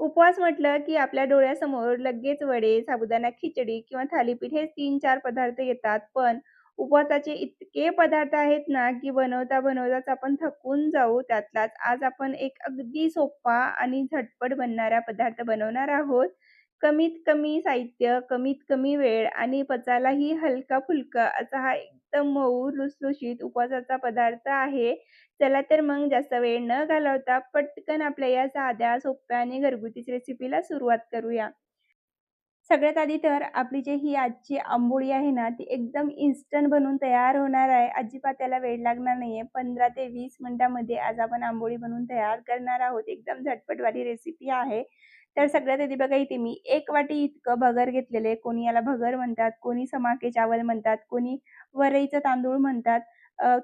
उपवास म्हटलं की आपल्या डोळ्यासमोर लगेच वडे, साबुदाणा खिचडी किंवा थालीपीठ हे 3-4 पदार्थ येतात. पण उपवासाचे इतके पदार्थ आहेत ना, की बनवता-बनवताच आपण थकून जाऊ. त्यातलाच आज आपण एक अगदी सोपा आणि झटपट बनणारा पदार्थ बनवणार आहोत. कमीत कमी साहित्य, कमीत कमी वेळ आणि पचायलाही हलका-फुलका असा हा एकदम मऊ लुसलुशीत उपवासाचा पदार्थ आहे. चला तर मग जास्त वेळ न घालवता पटकन आपल्या या साध्या, सोप्या आणि घरगुतीच रेसिपीला सुरुवात करूया. सगळ्यात आधी तर आपली ही आजची आंबोळी आहे ना, ती एकदम इन्स्टंट बनवून तयार होणार आहे. अजिबात त्याला वेळ लागणार नाहीये. 15 ते 20 मिनिटामध्ये आज आपण आंबोळी बनवून तयार करणार आहोत. एकदम झटपटवाली रेसिपी आहे. तर सगळ्यात आधी बघा इथे मी 1 वाटी इतकं भगर घेतलेलं कोणी याला भगर म्हणतात, कोणी समाके चावल म्हणतात, कोणी वरईचं तांदूळ म्हणतात.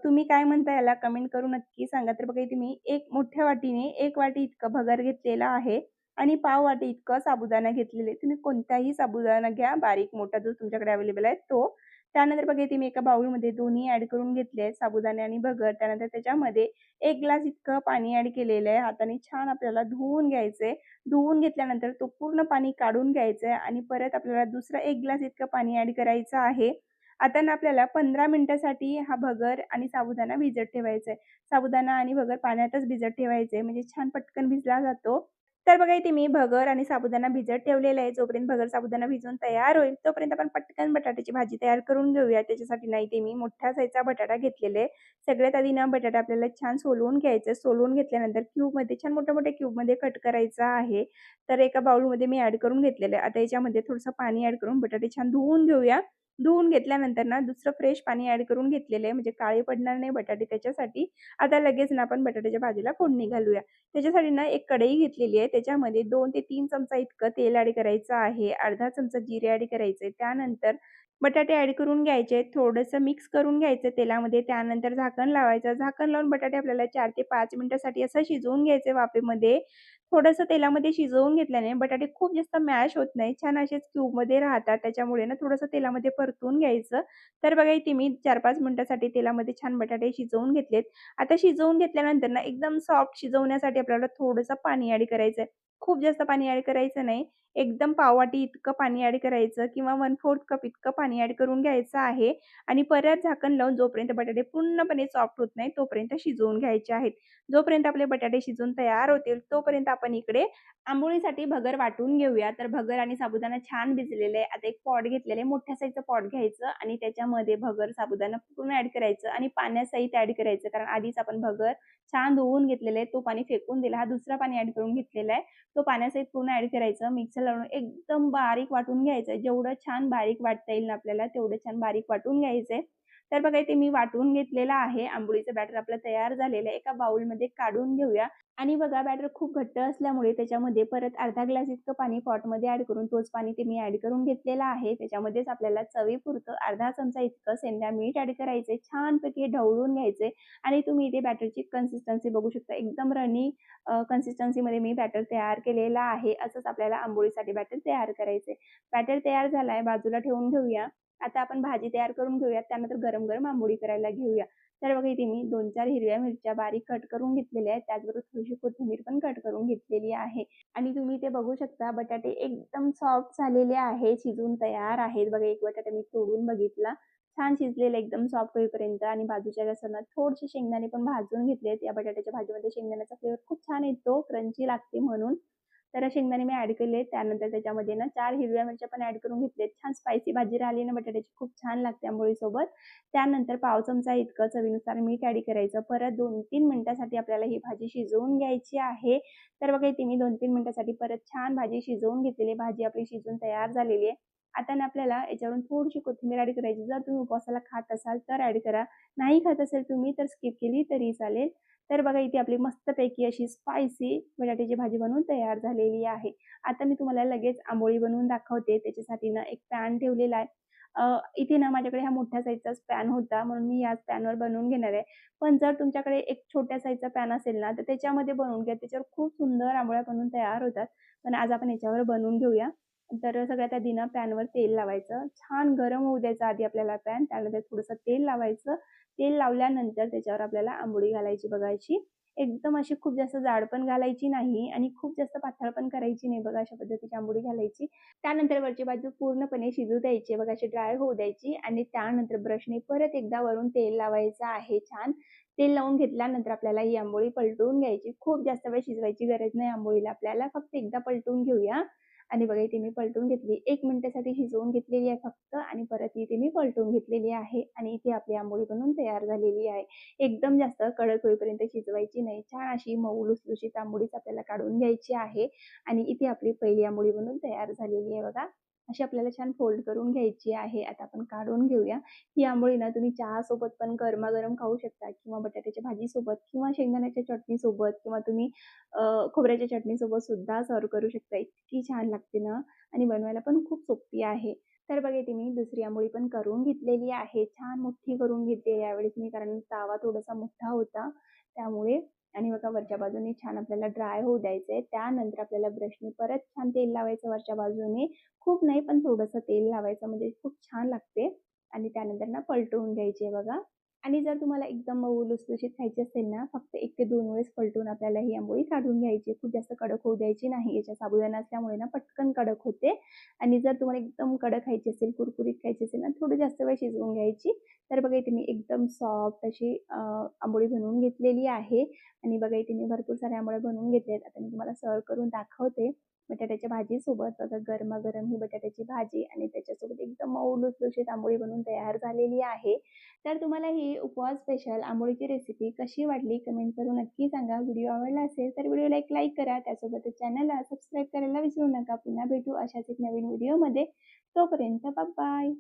तुम्ही काय म्हणता याला कमेंट करून नक्की सांगा. तर बघा इथे मी 1 मोठ्या वाटीने 1 वाटी इतकं भगर घेतलेलं आहे. आणि पाव वाटी इतकं साबुदाणा घेतलेले. तुम्ही कोणताही साबुदाणा घ्या, बारीक मोठा जो तुमच्याकडे अवेलेबल आहे तो. त्यानंतर बघा इथे मी एका बाउलमध्ये दोन्ही ॲड करून घेतले आहेत, साबुदाणे आणि भगर. त्यानंतर त्याच्यामध्ये 1 ग्लास इतकं पाणी ॲड केलेलं आहे. हाताने छान आपल्याला धुवून घ्यायचंय. धुवून घेतल्यानंतर तो पूर्ण पाणी काढून घ्यायचंय आणि परत आपल्याला दुसरा 1 ग्लास इतकं पाणी ॲड करायचं आहे. आता ना आपल्याला 15 मिनिटासाठी हा भगर आणि साबुदाणा भिजत ठेवायचा आहे. साबुदाणा आणि भगर पाण्यातच भिजत ठेवायचे म्हणजे छान पटकन भिजला जातो. तर बघा इथे मी भगर आणि साबुदाणा भिजत ठेवलेला आहे. जोपर्यंत भगर साबुदाणा भिजून तयार होईल, तोपर्यंत आपण पटकन बटाट्याची भाजी तयार करून घेऊया. त्याच्यासाठी ना इथे मी मोठ्या साईजचा बटाटा घेतलेला आहे. सगळ्यात आधी ना बटाटा आपल्याला छान सोलवून घ्यायचा आहे. सोलवून घेतल्यानंतर क्यूबमध्ये छान मोठ्या-मोठ्या क्यूबमध्ये कट करायचा आहे. तर एका बाउलमध्ये मी ॲड करून घेतलेलं आहे. आता याच्यामध्ये थोडंसं पाणी ॲड करून बटाटे छान धुवून घेऊया. धुवून घेतल्यानंतर ना दुसरं फ्रेश पाणी ॲड करून घेतलेलं आहे, म्हणजे काळे पडणार नाही बटाटे त्याच्यासाठी. आता लगेच ना आपण बटाट्याच्या भाजीला फोडणी घालूया. त्याच्यासाठी ना एक कढई घेतलेली आहे. त्याच्यामध्ये 2 ते 3 चमचा इतकं तेल ॲड करायचं आहे. अर्धा चमचा जिरे ॲड करायचे. त्यानंतर बटाटे ॲड करून घ्यायचे. थोडंसं मिक्स करून घ्यायचं तेलामध्ये. त्यानंतर झाकण लावायचं. झाकण लावून बटाटे आपल्याला 4 ते 5 मिनिटासाठी असं शिजवून घ्यायचे वाफेमध्ये. थोडंसं तेलामध्ये शिजवून घेतल्याने बटाटे खूप जास्त मॅश होत नाही. छान असेच क्यूबमध्ये राहतात. त्याच्यामुळे ना थोडंसं तेलामध्ये परतून घ्यायचं. तर बघा इथे मी 4-5 मिनिटासाठी तेलामध्ये छान बटाटे शिजवून घेतलेत. आता शिजवून घेतल्यानंतर ना एकदम सॉफ्ट शिजवण्यासाठी आपल्याला थोडंसं पाणी ॲड करायचं आहे. खूप जास्त पाणी ॲड करायचं नाही. एकदम पाववाटी इतकं पाणी ॲड करायचं किंवा 1/4 कप इतकं पाणी ॲड करून घ्यायचं आहे आणि परत झाकण लावून जोपर्यंत बटाटे पूर्णपणे सॉफ्ट होत नाही तोपर्यंत शिजवून घ्यायचे आहेत. जोपर्यंत आपले बटाटे शिजून तयार होतील तोपर्यंत आपण इकडे आंबोळीसाठी भगर वाटून घेऊया. तर भगर आणि साबुदाणा छान भिजलेले आहे. आता एक पॉट घेतलेलं आहे. मोठ्या साईजचं पॉट घ्यायचं आणि त्याच्यामध्ये भगर, साबुदाणा पूर्ण ॲड करायचं आणि पाण्यासहित ॲड करायचं. कारण आधीच आपण भगर छान धुवून घेतलेले आहे. तो पाणी फेकून दिला. हा दुसरा पाणी ॲड करून घेतलेला आहे. तो पाण्यासहित पूर्ण ॲड करायचं. मिक्सर लावून एकदम बारीक वाटून घ्यायचं. जेवढं छान बारीक वाटता येईल ना आपल्याला तेवढं छान बारीक वाटून घ्यायचंय. तर बघा इथे मी वाटून घेतलेलं आहे. आंबोळीचं बॅटर आपलं तयार झालेलं आहे. एका बाउलमध्ये काढून घेऊया आणि बघा बॅटर खूप घट्ट असल्यामुळे त्याच्यामध्ये परत अर्धा ग्लास इतकं पाणी पॉटमध्ये ॲड करून तोच पाणी ते मी ॲड करून घेतलेलं आहे. त्याच्यामध्येच आपल्याला चवीपुरतं अर्धा चमचा इतकं सेंधा मीठ ॲड करायचंय. छानपैकी ढवळून घ्यायचंय आणि तुम्ही इथे बॅटरची कन्सिस्टन्सी बघू शकता. एकदम रनी कन्सिस्टन्सीमध्ये मी बॅटर तयार केलेला आहे. असंच आपल्याला आंबोळीसाठी बॅटर तयार करायचंय. बॅटर तयार झालाय बाजूला ठेवून घेऊया. आता आपण भाजी तयार करून घेऊयात. त्यानंतर गरम-गरम आंबोळी करायला घेऊया. तर बघा इथे मी 2-4 हिरव्या मिरच्या बारीक कट करून घेतलेल्या आहेत. त्याचबरोबर थोडीशी कोथिंबीर पण कट करून घेतलेली आहे. आणि तुम्ही इथे बघू शकता बटाटे एकदम सॉफ्ट झालेले आहे, शिजून तयार आहेत. बघा एक बटाटा मी तोडून बघितला. छान शिजलेला एकदम सॉफ्ट होईपर्यंत आणि बाजूच्या गॅसवर थोडेसे शेंगदाणे पण भाजून घेतलेत. या बटाट्याच्या भाजीमध्ये शेंगदाण्याचा फ्लेवर खूप छान येतो, क्रंची लागते म्हणून. तर शेंगदाणे मी ॲड केले. त्यानंतर त्याच्यामध्ये ना 4 हिरव्या मिरच्या पण ॲड करून घेतलेत. छान स्पायसी भाजी राहिली ना बटाट्याची खूप छान लागते आंबोळीसोबत. त्यानंतर पाव चमचा इतकं चवीनुसार मीठ ॲड करायचं. परत 2-3 मिनिटासाठी आपल्याला ही भाजी शिजवून घ्यायची आहे. तर बघा इथे मी 2-3 मिनिटासाठी परत छान भाजी शिजवून घेतलेली. भाजी आपली शिजून तयार झालेली आहे. आता ना आपल्याला याच्यावरून थोडीशी कोथिंबीर ॲड करायची. जर तुम्ही उपवासाला खात असाल तर ॲड करा. नाही खात असेल तुम्ही तर स्किप केली तरी चालेल. तर बघा इथे आपली मस्तपैकी अशी स्पायसी बटाट्याची भाजी बनवून तयार झालेली आहे. आता मी तुम्हाला लगेच आंबोळी बनवून दाखवते. त्याच्यासाठी ना एक पॅन ठेवलेला आहे. इथे ना माझ्याकडे हा मोठ्या साईजचाच पॅन होता म्हणून मी याच पॅनवर बनवून घेणार आहे. पण जर तुमच्याकडे एक छोट्या साईजचा पॅन असेल ना, तर त्याच्यामध्ये बनवून घ्या. त्याच्यावर खूप सुंदर आंबोळ्या बनून तयार होतात. पण आज आपण याच्यावर बनवून घेऊया. तर सगळ्यात आधी ना पॅनवर तेल लावायचं. छान गरम होऊ द्यायचं आधी आपल्याला पॅन. त्यानंतर थोडंसं तेल लावायचं. तेल लावल्यानंतर त्याच्यावर आपल्याला आंबोळी घालायची बघायची. एकदम अशी खूप जास्त जाड पण घालायची नाही आणि खूप जास्त पातळ पण करायची नाही बघा, अशा पद्धतीची आंबोळी घालायची. त्यानंतर वरची बाजू पूर्णपणे शिजू द्यायची बघा, अशी ड्राय होऊ द्यायची आणि त्यानंतर ब्रशने परत एकदा वरून तेल लावायचं आहे छान. तेल लावून घेतल्यानंतर आपल्याला ही आंबोळी पलटवून घ्यायची. खूप जास्त वेळ शिजवायची गरज नाही आंबोळीला आपल्याला, फक्त एकदा पलटवून घेऊया. आणि बघा इथे मी पलटून घेतली. 1 मिनिटासाठी शिजवून घेतलेली आहे फक्त आणि परत इथे मी पलटून घेतलेली आहे आणि इथे आपली आंबोळी बनवून तयार झालेली आहे. एकदम जास्त कडक होईपर्यंत शिजवायची नाही. छान अशी मऊ लुसलुशीत आंबोळीच आपल्याला काढून घ्यायची आहे आणि इथे आपली पहिली आंबोळी बनवून तयार झालेली आहे बघा. अशी आपल्याला छान फोल्ड करून घ्यायची आहे. आता आपण काढून घेऊया. ही आंबोळी ना तुम्ही चहासोबत पण गरमागरम खाऊ शकता किंवा बटाट्याच्या भाजीसोबत किंवा शेंगदाण्याच्या चटणीसोबत किंवा तुम्ही खोबऱ्याच्या चटणीसोबत सुद्धा सर्व्ह करू शकता. इतकी छान लागते ना आणि बनवायला पण खूप सोपी आहे. तर बघा इथे मी दुसरी आंबोळी पण करून घेतलेली आहे. छान मोठी करून घेतली यावेळेस मी, कारण तवा थोडासा मोठा होता त्यामुळे. आणि बघा वरच्या बाजूने छान आपल्याला ड्राय होऊ द्यायचंय. त्यानंतर आपल्याला ब्रशने परत छान तेल लावायचं वरच्या बाजूने. खूप नाही पण थोडंसं तेल लावायचं म्हणजे खूप छान लागते. आणि त्यानंतर ना पलटवून घ्यायची बघा. आणि जर तुम्हाला एकदम मऊ लुसलुशीत खायची असेल ना, फक्त 1 ते 2 वेळेस पलटून आपल्याला ही आंबोळी काढून घ्यायची. खूप जास्त कडक होऊ द्यायची नाही. याच्यात साबुदाणा असल्यामुळे ना पटकन कडक होते. आणि जर तुम्हाला एकदम कडक खायची असेल, कुरकुरीत खायची असेल ना, थोडी जास्त वेळ शिजवून घ्यायची. तर बघा इथे मी एकदम सॉफ्ट अशी आंबोळी बनवून घेतलेली आहे. आणि बघा इथे मी भरपूर साऱ्या आंबोळ्या बनवून घेतल्यात. आता मी तुम्हाला सर्व्ह करून दाखवते. बटाट्याच्या भाजीसोबत बघा गरमागरम ही बटाट्याची भाजी आणि त्याच्यासोबत एकदम मऊ लुसलुशीत आंबोळी बनवून तयार झालेली आहे. तर तुम्हाला ही उपवास स्पेशल आंबोळीची रेसिपी कशी वाटली कमेंट करून नक्की सांगा. व्हिडिओ आवडला असेल तर व्हिडिओला एक लाईक करा. त्यासोबतच चॅनलला सबस्क्राईब करायला विसरू नका. पुन्हा भेटू अशाच एक नवीन व्हिडिओमध्ये. तोपर्यंत बाय.